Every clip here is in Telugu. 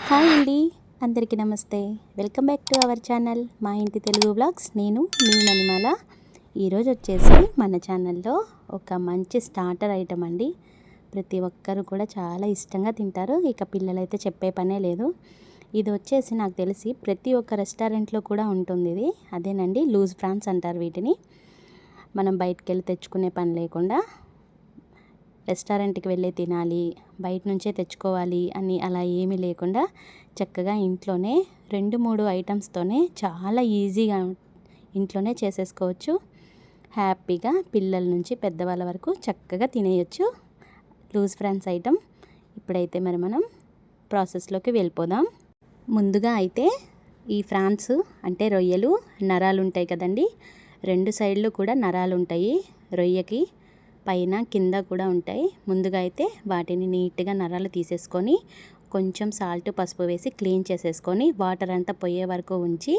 హాయ్ అండి, అందరికీ నమస్తే. Welcome back to our channel మా ఇంటి తెలుగు వ్లాగ్స్. నేను మీ మణిమాల. ఈరోజు వచ్చేసి మన ఛానల్లో ఒక మంచి స్టార్టర్ ఐటమ్ అండి. ప్రతి ఒక్కరు కూడా చాలా ఇష్టంగా తింటారు. ఇక పిల్లలైతే చెప్పే పనే లేదు. ఇది వచ్చేసి నాకు తెలిసి ప్రతి ఒక్క రెస్టారెంట్లో కూడా ఉంటుంది. ఇది అదేనండి, లూజ్ ప్రాన్స్ అంటారు వీటిని. మనం బయటికి వెళ్ళి తెచ్చుకునే పని లేకుండా రెస్టారెంట్కి వెళ్ళి తినాలి, బయట నుంచే తెచ్చుకోవాలి అని అలా ఏమీ లేకుండా చక్కగా ఇంట్లోనే 2-3 ఐటమ్స్తోనే చాలా ఈజీగా ఇంట్లోనే చేసేసుకోవచ్చు. హ్యాపీగా పిల్లల నుంచి పెద్దవాళ్ళ వరకు చక్కగా తినేయచ్చు లూజ్ ఫ్రాన్స్ ఐటమ్. ఇప్పుడైతే మనం ప్రాసెస్లోకి వెళ్ళిపోదాం. ముందుగా అయితే ఈ ఫ్రాన్స్ అంటే రొయ్యలు నరాలు ఉంటాయి కదండి, 2 సైడ్లు కూడా నరాలు ఉంటాయి. రొయ్యకి పైన కింద కూడా ఉంటాయి. ముందుగా అయితే వాటిని నీట్గా నరాలు తీసేసుకొని కొంచెం సాల్ట్ పసుపు వేసి క్లీన్ చేసేసుకొని వాటర్ అంతా పోయే వరకు ఉంచి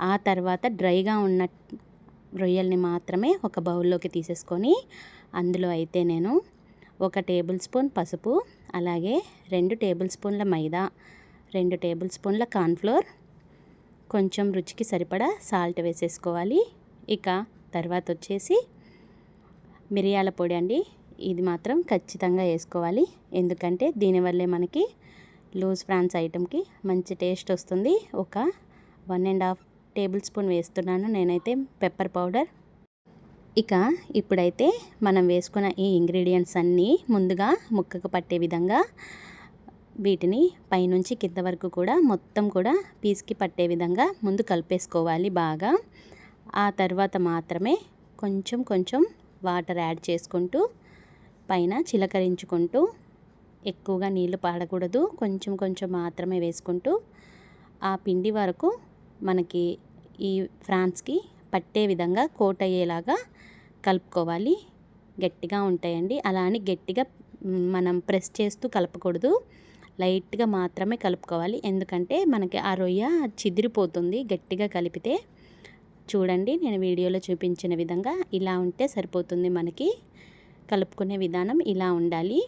ఆ తర్వాత డ్రైగా ఉన్న రొయ్యల్ని మాత్రమే ఒక బౌల్లోకి తీసేసుకొని అందులో అయితే నేను 1 టేబుల్ స్పూన్ పసుపు, అలాగే 2 టేబుల్ స్పూన్ల మైదా, 2 టేబుల్ స్పూన్ల కార్న్ఫ్లోర్, కొంచెం రుచికి సరిపడా సాల్ట్ వేసేసుకోవాలి. ఇక తర్వాత వచ్చేసి మిరియాల పొడి అండి. ఇది మాత్రం ఖచ్చితంగా వేసుకోవాలి, ఎందుకంటే దీనివల్లే మనకి లూజ్ ఫ్రాన్స్ ఐటమ్కి మంచి టేస్ట్ వస్తుంది. ఒక 1.5 టేబుల్ స్పూన్ వేస్తున్నాను నేనైతే పెప్పర్ పౌడర్. ఇక ఇప్పుడైతే మనం వేసుకున్న ఈ ఇంగ్రీడియంట్స్ అన్నీ ముందుగా ముక్కకు పట్టే విధంగా వీటిని పైనుంచి కింద వరకు కూడా మొత్తం కూడా పీస్కి పట్టే విధంగా ముందు కలిపేసుకోవాలి బాగా. ఆ తర్వాత మాత్రమే కొంచెం కొంచెం వాటర్ యాడ్ చేసుకుంటూ పైన చిలకరించుకుంటూ, ఎక్కువగా నీళ్లు పాడకూడదు, కొంచెం కొంచెం మాత్రమే వేసుకుంటూ ఆ పిండి వరకు మనకి ఈ ఫ్రాన్స్కి పట్టే విధంగా కోట్ అయ్యేలాగా కలుపుకోవాలి. గట్టిగా ఉంటాయండి, అలా అని గట్టిగా మనం ప్రెస్ చేస్తూ కలపకూడదు, లైట్గా మాత్రమే కలుపుకోవాలి. ఎందుకంటే మనకి ఆ రొయ్య చిదిరిపోతుంది గట్టిగా కలిపితే. చూడండి, నేను వీడియోలో చూపించిన విధంగా ఇలా ఉంటే సరిపోతుంది. మనకి కలుపుకునే విధానం ఇలా ఉండాలి,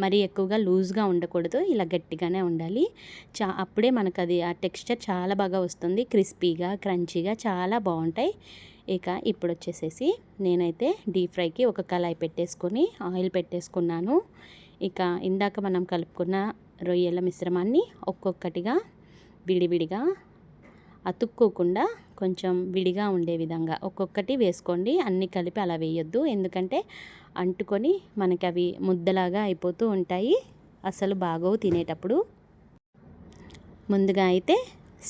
మరీ ఎక్కువగా లూజ్గా ఉండకూడదు, ఇలా గట్టిగానే ఉండాలి. అప్పుడే మనకు అది ఆ టెక్స్చర్ చాలా బాగా వస్తుంది, క్రిస్పీగా క్రంచీగా చాలా బాగుంటాయి. ఇక ఇప్పుడు వచ్చేసేసి నేనైతే డీప్ ఫ్రైకి ఒక కళాయి పెట్టేసుకొని ఆయిల్ పెట్టేసుకున్నాను. ఇక ఇందాక మనం కలుపుకున్న రొయ్యల మిశ్రమాన్ని ఒక్కొక్కటిగా విడివిడిగా అతుక్కోకుండా కొంచెం విడిగా ఉండే విధంగా ఒక్కొక్కటి వేసుకోండి. అన్నీ కలిపి అలా వేయొద్దు, ఎందుకంటే అంటుకొని మనకి అవి ముద్దలాగా అయిపోతూ ఉంటాయి, అసలు బాగోవు తినేటప్పుడు. ముందుగా అయితే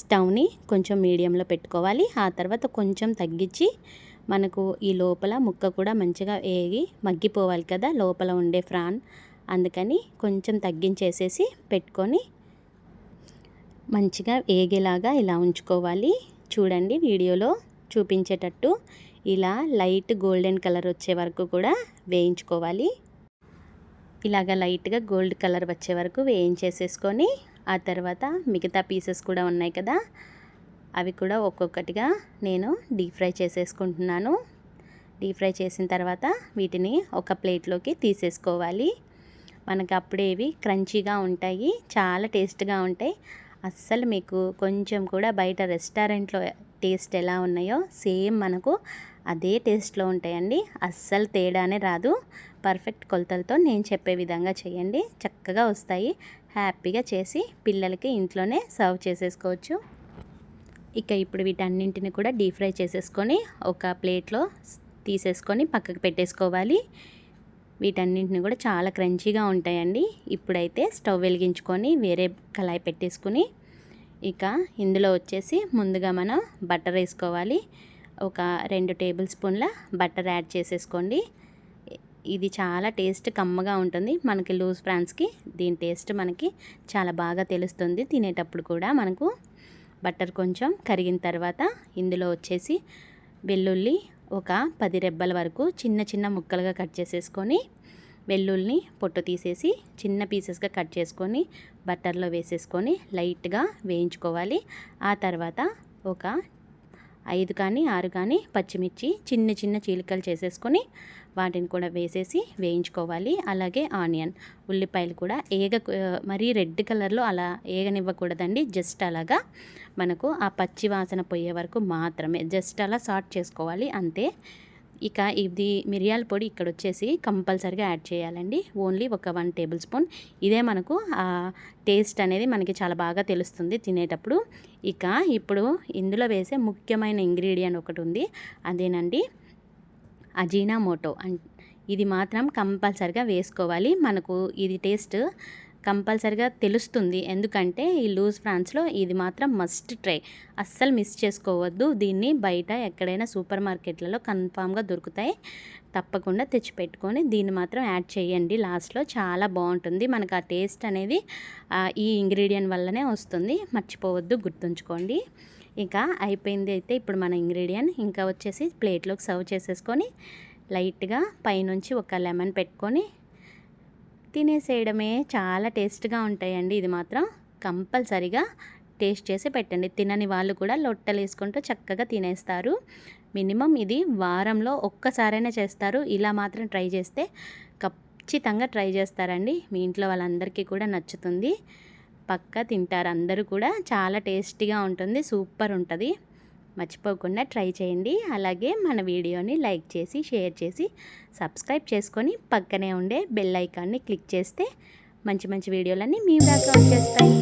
స్టవ్ని కొంచెం మీడియంలో పెట్టుకోవాలి. ఆ తర్వాత కొంచెం తగ్గించి, మనకు ఈ లోపల ముక్క కూడా మంచిగా మగ్గిపోవాలి కదా లోపల ఉండే ఫ్రాన్, అందుకని కొంచెం తగ్గించేసేసి పెట్టుకొని మంచిగా ఏగేలాగా ఇలా ఉంచుకోవాలి. చూడండి, వీడియోలో చూపించేటట్టు ఇలా లైట్ గోల్డెన్ కలర్ వచ్చే వరకు కూడా వేయించుకోవాలి. ఇలాగ లైట్గా గోల్డ్ కలర్ వచ్చే వరకు వేయించేసేసుకొని ఆ తర్వాత మిగతా పీసెస్ కూడా ఉన్నాయి కదా, అవి కూడా ఒక్కొక్కటిగా నేను డీప్ ఫ్రై చేసేసుకుంటున్నాను. డీప్ ఫ్రై చేసిన తర్వాత వీటిని ఒక ప్లేట్లోకి తీసేసుకోవాలి. మనకు అప్పుడే ఇవి క్రంచీగా ఉంటాయి, చాలా టేస్ట్గా ఉంటాయి. అస్సలు మీకు కొంచెం కూడా బయట రెస్టారెంట్లో టేస్ట్ ఎలా ఉన్నాయో సేమ్ మనకు అదే టేస్ట్లో ఉంటాయండి. అస్సలు తేడానే రాదు. పర్ఫెక్ట్ కొలతలతో నేను చెప్పే విధంగా చేయండి, చక్కగా వస్తాయి. హ్యాపీగా చేసి పిల్లలకి ఇంట్లోనే సర్వ్ చేసేసుకోవచ్చు. ఇక ఇప్పుడు వీటన్నింటిని కూడా డీప్ ఫ్రై చేసేసుకొని ఒక ప్లేట్లో తీసేసుకొని పక్కకు పెట్టేసుకోవాలి. వీటన్నింటిని కూడా చాలా క్రంచీగా ఉంటాయండి. ఇప్పుడైతే స్టవ్ వెలిగించుకొని వేరే కళాయి పెట్టేసుకుని ఇక ఇందులో వచ్చేసి ముందుగా మనం బటర్ వేసుకోవాలి. ఒక 2 టేబుల్ స్పూన్ల బటర్ యాడ్ చేసేసుకోండి. ఇది చాలా టేస్ట్ కమ్మగా ఉంటుంది మనకి లూజ్ ఫ్రాన్స్కి. దీని టేస్ట్ మనకి చాలా బాగా తెలుస్తుంది తినేటప్పుడు కూడా. మనకు బటర్ కొంచెం కరిగిన తర్వాత ఇందులో వచ్చేసి వెల్లుల్లి ఒక 10 రెబ్బల వరకు చిన్న చిన్న ముక్కలుగా కట్ చేసేసుకొని, వెల్లుల్లిని పొట్టు తీసేసి చిన్న పీసెస్గా కట్ చేసుకొని బటర్లో వేసేసుకొని లైట్గా వేయించుకోవాలి. ఆ తర్వాత ఒక 5 కానీ 6 కానీ పచ్చిమిర్చి చిన్న చిన్న చీలికలు చేసేసుకొని వాటిని కూడా వేసేసి వేయించుకోవాలి. అలాగే ఆనియన్, ఉల్లిపాయలు కూడా మరీ రెడ్ కలర్లో అలా ఏగనివ్వకూడదండి. జస్ట్ అలాగా మనకు ఆ పచ్చి వాసన పోయే వరకు మాత్రమే జస్ట్ అలా సార్ట్ చేసుకోవాలి అంతే. ఇక ఇది మిరియాల పొడి ఇక్కడ వచ్చేసి కంపల్సరిగా యాడ్ చేయాలండి. ఓన్లీ ఒక 1 టేబుల్ స్పూన్. ఇదే మనకు ఆ టేస్ట్ అనేది మనకి చాలా బాగా తెలుస్తుంది తినేటప్పుడు. ఇక ఇప్పుడు ఇందులో వేసే ముఖ్యమైన ఇంగ్రీడియంట్ ఒకటి ఉంది, అదేనండి అజీనామోటో. ఇది మాత్రం కంపల్సరిగా వేసుకోవాలి. మనకు ఇది టేస్ట్ కంపల్సరిగా తెలుస్తుంది. ఎందుకంటే ఈ లూజ్ ఫ్రాన్స్లో ఇది మాత్రం మస్ట్ ట్రై, అస్సలు మిస్ చేసుకోవద్దు. దీన్ని బయట ఎక్కడైనా సూపర్ మార్కెట్లలో కన్ఫామ్గా దొరుకుతాయి. తప్పకుండా తెచ్చిపెట్టుకొని దీన్ని మాత్రం యాడ్ చేయండి లాస్ట్లో, చాలా బాగుంటుంది. మనకు ఆ టేస్ట్ అనేది ఈ ఇంగ్రీడియంట్ వల్లనే వస్తుంది. మర్చిపోవద్దు, గుర్తుంచుకోండి. ఇంకా అయిపోయింది అయితే ఇప్పుడు మన ఇంగ్రీడియంట్. ఇంకా వచ్చేసి ప్లేట్లోకి సర్వ్ చేసేసుకొని లైట్గా పైనుంచి ఒక లెమన్ పెట్టుకొని తినేసేయడమే. చాలా టేస్ట్గా ఉంటాయండి. ఇది మాత్రం కంపల్సరిగా టేస్ట్ చేసి పెట్టండి. తినని వాళ్ళు కూడా లొట్టలు వేసుకుంటూ చక్కగా తినేస్తారు. మినిమం ఇది వారంలో ఒక్కసారైనా చేస్తారు. ఇలా మాత్రం ట్రై చేస్తే ఖచ్చితంగా ట్రై చేస్తారండి. మీ ఇంట్లో వాళ్ళందరికీ కూడా నచ్చుతుంది, పక్కా తింటారు అందరూ కూడా. చాలా టేస్టీగా ఉంటుంది, సూపర్ ఉంటుంది. మర్చిపోకుండా ట్రై చేయండి. అలాగే మన వీడియోని లైక్ చేసి షేర్ చేసి సబ్స్క్రైబ్ చేసుకొని పక్కనే ఉండే బెల్ ఐకాన్ని క్లిక్ చేస్తే మంచి మంచి వీడియోలన్నీ మీ దాకా వచ్చేస్తాయి.